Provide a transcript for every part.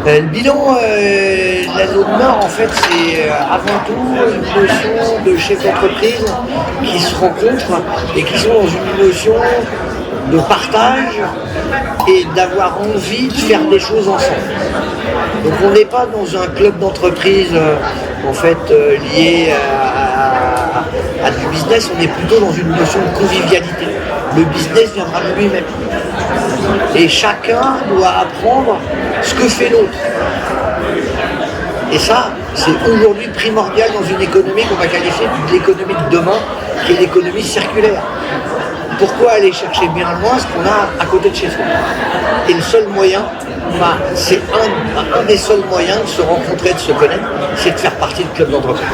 Le bilan de la zone nord, en fait, c'est avant tout une notion de chefs d'entreprise qui se rencontrent et qui sont dans une notion de partage et d'avoir envie de faire des choses ensemble. Donc on n'est pas dans un club d'entreprise en fait lié à du business, on est plutôt dans une notion de convivialité. Le business viendra de lui-même. Et chacun doit apprendre ce que fait l'autre. Et ça, c'est aujourd'hui primordial dans une économie qu'on va qualifier de l'économie de demain, qui est l'économie circulaire. Pourquoi aller chercher bien loin ce qu'on a à côté de chez soi? Et le seul moyen, c'est un des seuls moyens de se rencontrer, de se connaître, c'est de faire partie du club d'entreprise.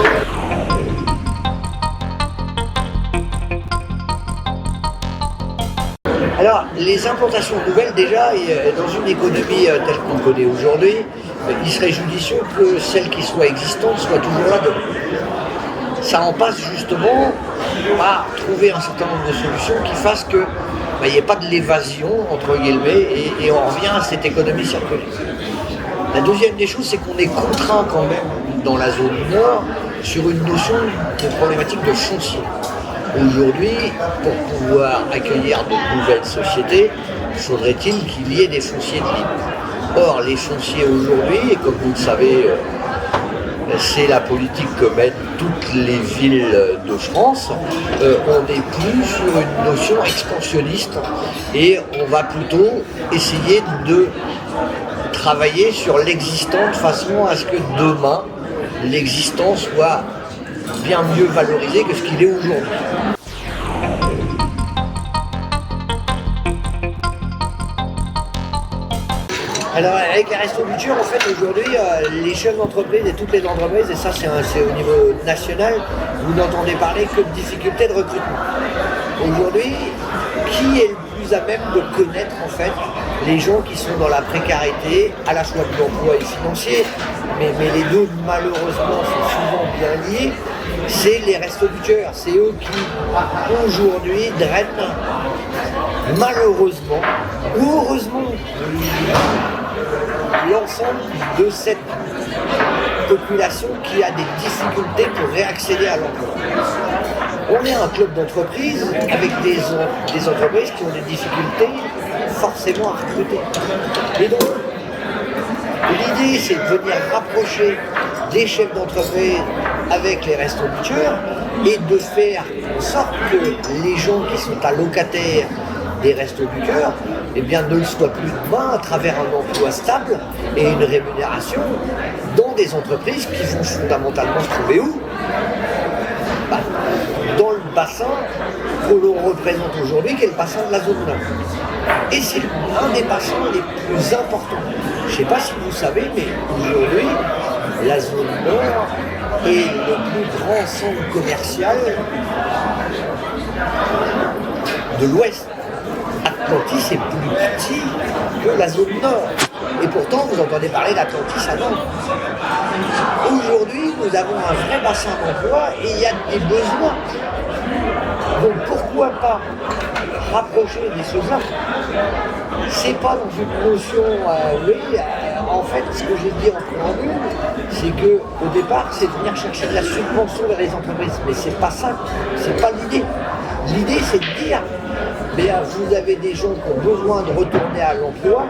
Alors, les implantations nouvelles, déjà, dans une économie telle qu'on connaît aujourd'hui, il serait judicieux que celles qui soient existantes soient toujours là demain. Ça en passe justement par trouver un certain nombre de solutions qui fassent que il n'y ait pas de l'évasion, entre guillemets, et on revient à cette économie circulaire. La deuxième des choses, c'est qu'on est contraint quand même dans la zone nord sur une notion de problématique de foncier. Aujourd'hui, pour pouvoir accueillir de nouvelles sociétés, faudrait-il qu'il y ait des fonciers de libre. Or, les fonciers aujourd'hui, et comme vous le savez, c'est la politique que mettent toutes les villes de France, on n'est plus sur une notion expansionniste et on va plutôt essayer de travailler sur l'existant de façon à ce que demain, l'existant soit bien mieux valorisé que ce qu'il est aujourd'hui. Alors avec les Restos du Cœur, en fait aujourd'hui, les chefs d'entreprise et toutes les entreprises, et ça c'est au niveau national, vous n'entendez parler que de difficultés de recrutement. Aujourd'hui, qui est le plus à même de connaître en fait les gens qui sont dans la précarité, à la fois de l'emploi et financier, mais les deux malheureusement sont souvent bien liés, c'est les Restos du Cœur. C'est eux qui aujourd'hui drainent malheureusement ou heureusement l'ensemble de cette population qui a des difficultés pour réaccéder à l'emploi. On est un club d'entreprise avec des entreprises qui ont des difficultés forcément à recruter. Et donc, l'idée c'est de venir rapprocher des chefs d'entreprise avec les Restos du Cœur et de faire en sorte que les gens qui sont allocataires des Restos du Cœur, eh bien, ne le soient plus demain à travers un emploi stable et une rémunération dans des entreprises qui vont fondamentalement se trouver où? Dans le bassin que l'on représente aujourd'hui, qui est le bassin de la zone nord. Et c'est un des bassins les plus importants. Je ne sais pas si vous savez, mais aujourd'hui, la zone nord est le plus grand centre commercial de l'Ouest. Atlantis est plus petit que la zone nord. Et pourtant, vous entendez parler d'Atlantis à Nantes. Aujourd'hui, nous avons un vrai bassin d'emploi et il y a des besoins. Donc pourquoi pas rapprocher des choses-là? C'est pas dans une notion, en fait, ce que j'ai dit en préambule, c'est qu'au départ, c'est venir chercher de la subvention vers les entreprises. Mais c'est pas ça, c'est pas l'idée. L'idée, c'est de dire, vous avez des gens qui ont besoin de retourner à l'emploi,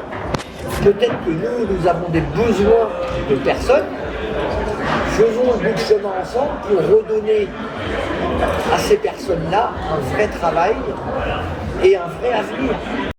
peut-être que nous avons des besoins de personnes, faisons le bout de chemin ensemble pour redonner à ces personnes-là un vrai travail et un vrai avenir.